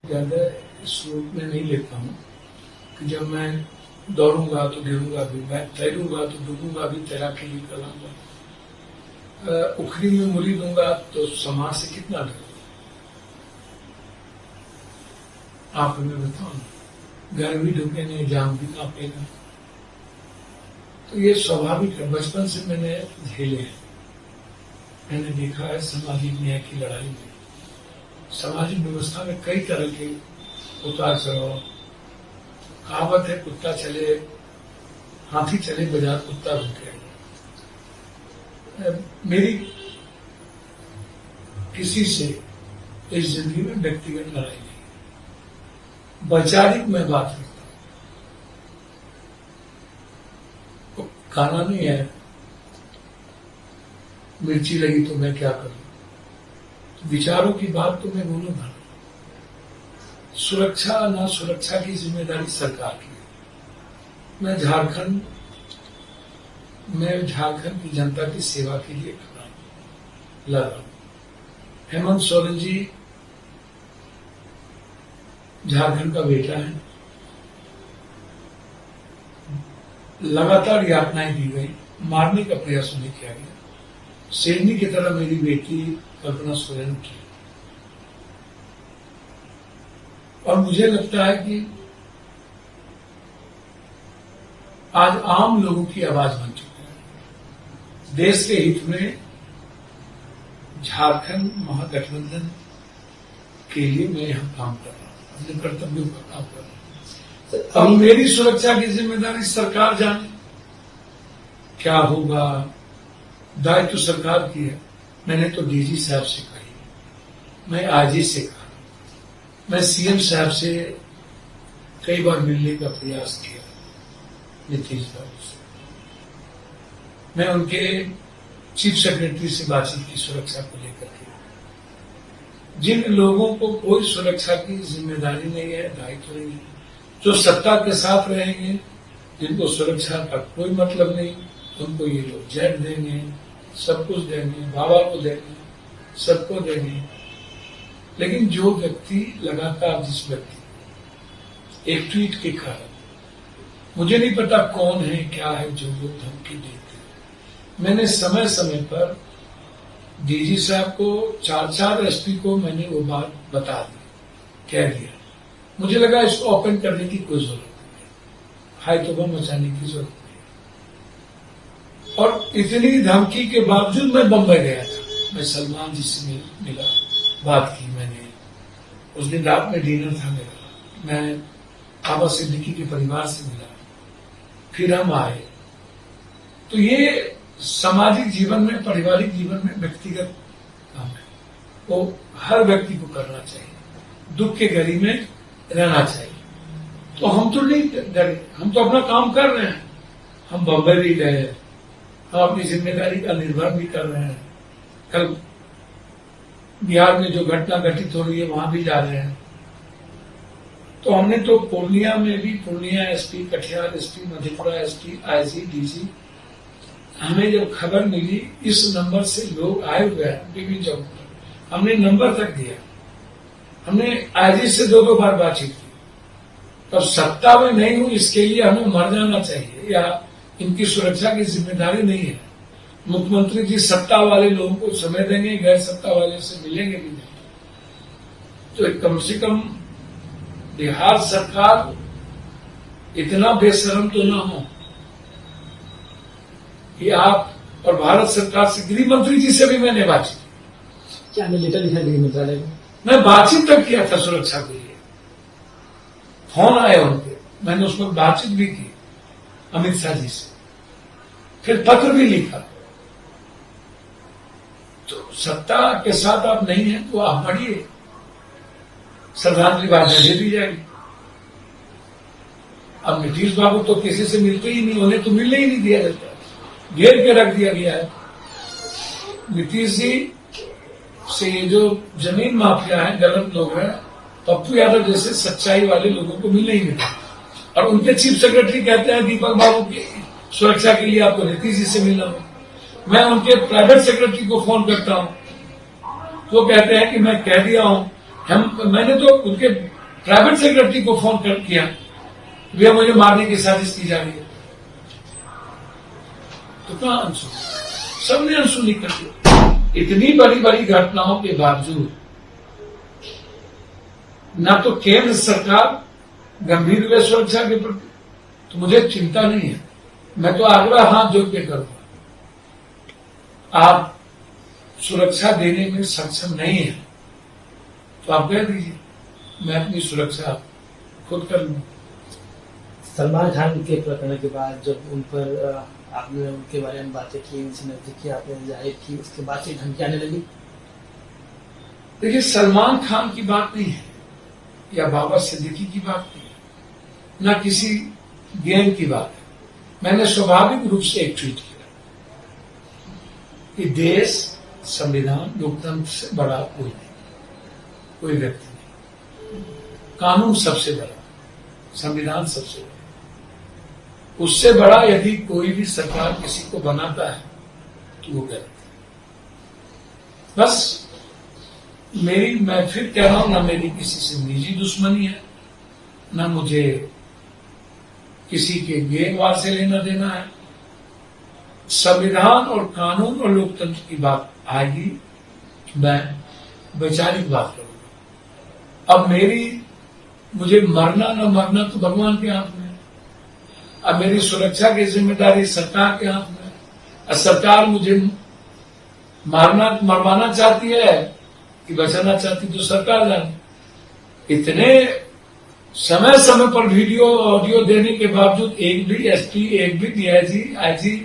ज्यादा इस रूप में नहीं लेता हूँ कि जब मैं दौड़ूंगा तो गिरूंगा भी, मैं तैरूंगा तो डूबूंगा भी, तैराकी भी कराऊंगा। उखरी में मूली दूंगा तो समाज से कितना डर। आप हमें बताओ, घर भी ढुकेंगे, जाम भी कांपेगा। तो ये स्वाभाविक है, बचपन से मैंने झेले हैं। मैंने देखा है सामाजिक न्याय की लड़ाई में, सामाजिक व्यवस्था में कई तरह के उतार चढ़ाव। कहावत है, कुत्ता चले हाथी चले बाजार कुत्ता रुके। मेरी किसी से इस जिंदगी में व्यक्तिगत लड़ाई नहीं, वैचारिक मैं बात करता हूं। खाना नहीं है, मिर्ची लगी तो मैं क्या करूं। विचारों की बात तो मैं बोलूंगा। सुरक्षा ना सुरक्षा की जिम्मेदारी सरकार की है। मैं झारखंड की जनता की सेवा के लिए लड़ रहा हूं। हेमंत सोरेन जी झारखंड का बेटा है। लगातार यातनाएं दी गई, मारने का प्रयास नहीं किया गया। शेरनी की तरह मेरी बेटी कल्पना सोरेन की। और मुझे लगता है कि आज आम लोगों की आवाज बन चुकी है। देश के हित में झारखंड महागठबंधन के लिए मैं यहां काम कर रहा हूं, अपने कर्तव्यों का काम कर रहा हूं। अब मेरी सुरक्षा की जिम्मेदारी सरकार जाने, क्या होगा, दायित्व तो सरकार की है। मैंने तो डीजी साहब से कही, मैं आईजी से कहा, मैं सीएम साहब से कई बार मिलने का प्रयास किया, नीतीश बाबू से। मैं उनके चीफ सेक्रेटरी से बातचीत की सुरक्षा को लेकर के। जिन लोगों को कोई सुरक्षा की जिम्मेदारी नहीं है, दायित्व नहीं है, जो सत्ता के साथ रहेंगे, जिनको सुरक्षा का कोई मतलब नहीं, उनको ये लोग जेट देंगे, सब कुछ देंगे, बाबा को देंगे, सबको देंगे। लेकिन जो व्यक्ति लगातार, जिस व्यक्ति एक ट्वीट के कारण, मुझे नहीं पता कौन है क्या है, जो लोग धमकी देते हैं। मैंने समय समय पर डीजी साहब को, 4 एसपी को मैंने वो बात बता दी, कह दिया। मुझे लगा इसको ओपन करने की कोई जरूरत नहीं, हाई तौबा मचाने की जरूरत नहीं। और इतनी धमकी के बावजूद मैं बम्बई गया था। मैं सलमान जी से मिला, बात की मैंने। उस दिन रात में डिनर था मेरा। मैं बाबा सिद्दीकी के परिवार से मिला, फिर हम आए। तो ये सामाजिक जीवन में, पारिवारिक जीवन में व्यक्तिगत काम है, वो हर व्यक्ति को करना चाहिए। दुख के घड़ी में रहना चाहिए। तो हम तो नहीं डरे, हम तो अपना काम कर रहे हैं। हम बम्बई भी गए, हम अपनी जिम्मेदारी का निर्वहन भी कर रहे हैं। कल बिहार में जो घटना घटित हो रही है, वहां भी जा रहे हैं। तो हमने तो पूर्णिया में भी, Purnia SP, Katihar SP, Madhepura SP, IG, DG, हमें जब खबर मिली इस नंबर से लोग आए हुए हैं विभिन्न जगहों पर, हमने नंबर तक दिया। हमने आईजी से 2 बार बातचीत की। तब सत्ता में नहीं हूं इसके लिए हमें मर जाना चाहिए, या इनकी सुरक्षा की जिम्मेदारी नहीं है। मुख्यमंत्री जी सत्ता वाले लोगों को समय देंगे, गैर सत्ता वाले से मिलेंगे भी नहीं। तो कम से कम बिहार सरकार इतना बेशरम तो ना हो कि आप, और भारत सरकार से, गृह मंत्री जी से भी मैंने बातचीत की। क्या लेटर लिखा गृह मंत्रालय में? मैं बातचीत तक किया था सुरक्षा के लिए। फोन आए उनके, मैंने उस वक्त बातचीत भी की अमित शाह जी से, फिर पत्र भी लिखा। तो सत्ता के साथ आप नहीं हैं तो आप बढ़िए, श्रद्धांजलि बाद दे दी जाएगी। अब नीतीश बाबू तो किसी से मिलते ही नहीं, उन्हें तो मिलने ही नहीं दिया जाता, घेर के रख दिया गया है। नीतीश जी से ये जो जमीन माफिया है, गलत लोग हैं, पप्पू यादव जैसे सच्चाई वाले लोगों को मिलने ही नहीं देता। और उनके चीफ सेक्रेटरी कहते हैं दीपक बाबू की सुरक्षा के लिए आपको नीतीश जी से मिलना हो। मैं उनके प्राइवेट सेक्रेटरी को फोन करता हूं, वो कहते हैं कि मैं कह दिया हूं। मैंने तो उनके प्राइवेट सेक्रेटरी को फोन कर किया, भैया मुझे मारने की साजिश की जा रही है, तो कहां अंशु? सबने अनसुनी कर दिया। इतनी बड़ी बड़ी घटनाओं के बावजूद न तो केंद्र सरकार गंभीर हुए सुरक्षा के प्रति, तो मुझे चिंता नहीं है। मैं तो आग्रह हाथ जोड़ के करूंगा, आप सुरक्षा देने में सक्षम नहीं है तो आप कह दीजिए, मैं अपनी सुरक्षा खुद कर लूंगा। सलमान खान के प्रकरण के बाद जब उन पर आपने उनके बारे में बातें की, उनसे नजदीकी आपने जाहिर की, उसके बाद से धमकी आने लगी। देखिए, सलमान खान की बात नहीं है या बाबा सिद्दीकी की बात नहीं है, न किसी गेम की बात है। मैंने स्वाभाविक रूप से एक ट्वीट किया कि देश, संविधान, लोकतंत्र से बड़ा कोई नहीं, कोई व्यक्ति नहीं। कानून सबसे बड़ा, संविधान सबसे बड़ा, उससे बड़ा यदि कोई भी सरकार किसी को बनाता है तो वो गलत है। बस मैं फिर कह रहा हूं, ना मेरी किसी से निजी दुश्मनी है, ना मुझे किसी के गेंदवार से लेना देना है। संविधान और कानून और लोकतंत्र की बात आएगी, मैं वैचारिक बात करूंगा। अब मुझे मरना न मरना तो भगवान के हाथ में है। अब मेरी सुरक्षा की जिम्मेदारी सरकार के हाथ में है। और सरकार मुझे मरवाना चाहती है कि बचाना चाहती, तो सरकार जाने। इतने समय समय पर वीडियो ऑडियो देने के बावजूद एक भी एसपी, एक भी डीआईजी, आईजी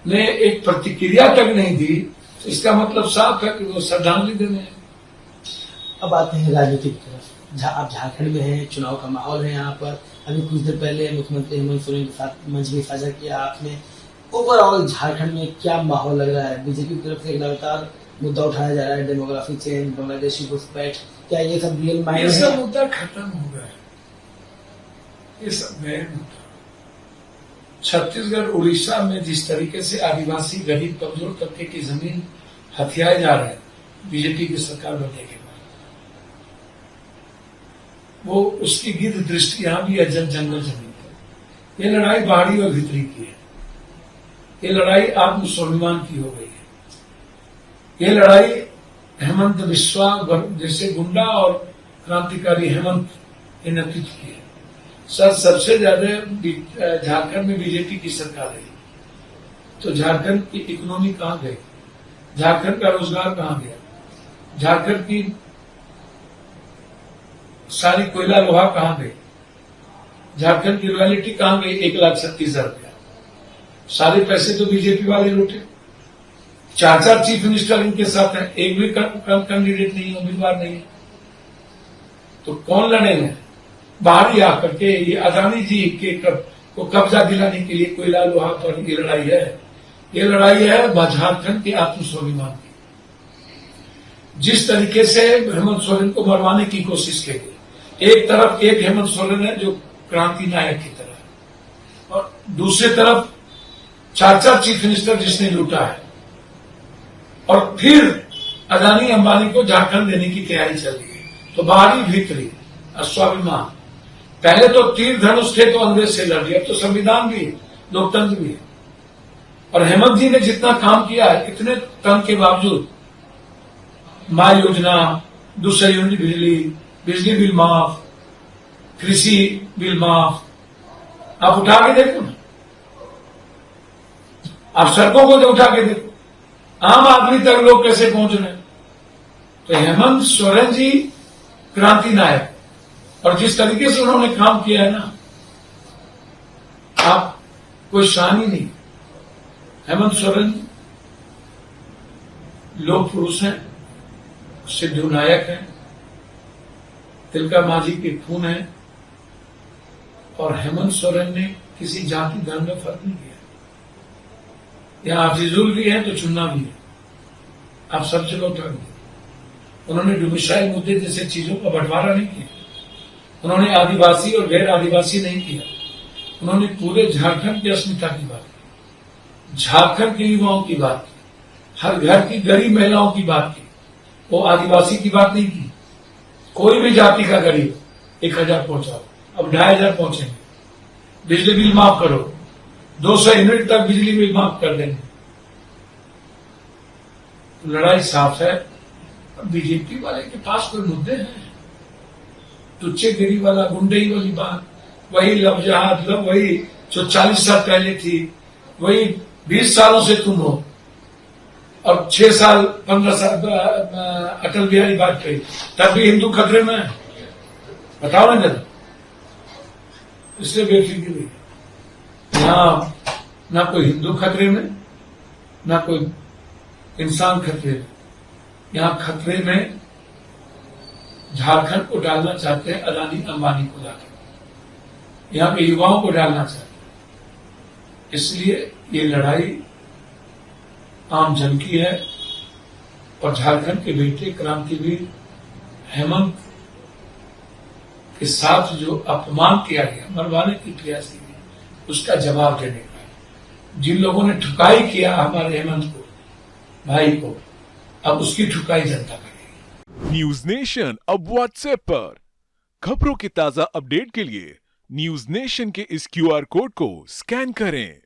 ने एक प्रतिक्रिया तक नहीं दी, तो इसका मतलब साफ है कि वो श्रद्धांजलि देने हैं। अब आते हैं राजनीति की तरफ। आप झारखंड में हैं, चुनाव का माहौल है यहाँ पर। अभी कुछ देर पहले मुख्यमंत्री हेमंत सोरेन के साथ मंच भी साझा किया आपने। ओवरऑल झारखंड में क्या माहौल लग रहा है? बीजेपी की तरफ से एक लगातार मुद्दा उठाया जा रहा है, डेमोग्राफी चेंज, बांग्लादेशी घुसपैठ, क्या ये सब रियल मायने ये सब है? मुद्दा खत्म हो गया है, ये सब नए मुद्दा। छत्तीसगढ़, उड़ीसा में जिस तरीके से आदिवासी, गरीब, कमजोर तबके की जमीन हथियाए जा रहे हैं बीजेपी की सरकार बनने के बाद, वो उसकी गिद्ध दृष्टि यहां भी है जंगल जमीन पर। ये लड़ाई बाहरी और भीतरी की है, ये लड़ाई आत्म स्वाभिमान की हो गई है। ये लड़ाई हेमंत बिस्वा जैसे गुंडा और क्रांतिकारी हेमंत के नेतृत्व की है। सबसे ज्यादा झारखंड में बीजेपी की सरकार है, तो झारखंड की इकोनॉमी कहां गई? झारखंड का रोजगार कहां गया? झारखंड की सारी कोयला लोहा कहां गई? झारखंड की रॉयल्टी कहां गई? 1,37,000 रुपया। सारे पैसे तो बीजेपी वाले लूटे। 4 चीफ मिनिस्टर इनके साथ हैं, एक भी कैंडिडेट नहीं है, उम्मीदवार नहीं है, तो कौन लड़ेंगे? बाहरी आकर के ये अदानी जी के को कब्जा दिलाने के लिए कोयला लोहा पर ये लड़ाई है। ये लड़ाई है झारखंड के आत्मस्वाभिमान की। जिस तरीके से हेमंत सोरेन को मरवाने की कोशिश की गई, एक तरफ एक हेमंत सोरेन है जो क्रांति नायक की तरह है, और दूसरी तरफ 4 चीफ मिनिस्टर जिसने लूटा है, और फिर अदानी अंबानी को झारखंड देने की तैयारी चल रही है। तो बाहरी भीतरी स्वाभिमान, पहले तो तीर धनुष थे तो अंग्रेज से लड़ लिया, अब तो संविधान भी है, लोकतंत्र भी है। और हेमंत जी ने जितना काम किया है, इतने काम के बावजूद मां योजना, दूसरी यूनिट बिजली बिल माफ, कृषि बिल माफ, आप उठा के देखो ना, आप सड़कों को तो उठा के देखो, आम आदमी तक लोग कैसे पहुंच रहे हैं। तो हेमंत सोरेन जी क्रांति नायक, और जिस तरीके से उन्होंने काम किया है ना, आप कोई शान ही नहीं। हेमंत सोरेन लोक पुरुष हैं, सिद्धू नायक हैं, तिलका मांझी के खून है, और हेमंत सोरेन ने किसी जाति धर्म में फर्क नहीं किया। यहाँ आफिजुल भी है तो चुनना भी है, आप सब जगह उतर गए। उन्होंने डोमिसाइल मुद्दे जैसे चीजों का बंटवारा नहीं किया, उन्होंने आदिवासी और गैर आदिवासी नहीं किया, उन्होंने पूरे झारखंड की अस्मिता की बात की, झारखंड के युवाओं की बात की, हर घर की गरीब महिलाओं की बात की। वो आदिवासी की बात नहीं की, कोई भी जाति का गरीब, 1000 पहुंचाओ, अब 2500 पहुंचेंगे। बिजली बिल माफ करो, 200 यूनिट तक बिजली बिल माफ कर देंगे। तो लड़ाई साफ है। बीजेपी वाले के पास कोई मुद्दे हैं? तुच्छेगिरी वाला, गुंडई वाली बात, वही लफ्जहात, वही जो 40 साल पहले थी, वही 20 सालों से तुम हो। और 6 साल 15 साल अटल बिहारी वाजपेयी, तब भी हिंदू खतरे में है। बताओ ना जरा। इसलिए बेफिक्र रहिए। यहाँ ना कोई हिंदू खतरे में, ना कोई इंसान खतरे में। यहाँ खतरे में झारखंड को डालना चाहते हैं, अदानी अंबानी को लाकर यहाँ के युवाओं को डालना चाहते हैं। इसलिए ये लड़ाई आम जन की है। और झारखंड के बेटे क्रांतिवीर हेमंत के साथ जो अपमान किया गया, मरवाने की प्रयास की गई, उसका जवाब देने का है। जिन लोगों ने ठुकाई किया हमारे हेमंत को, भाई को, अब उसकी ठुकाई जनता करेगी। न्यूज नेशन अब व्हाट्सएप पर खबरों के ताजा अपडेट के लिए न्यूज नेशन के इस QR कोड को स्कैन करें।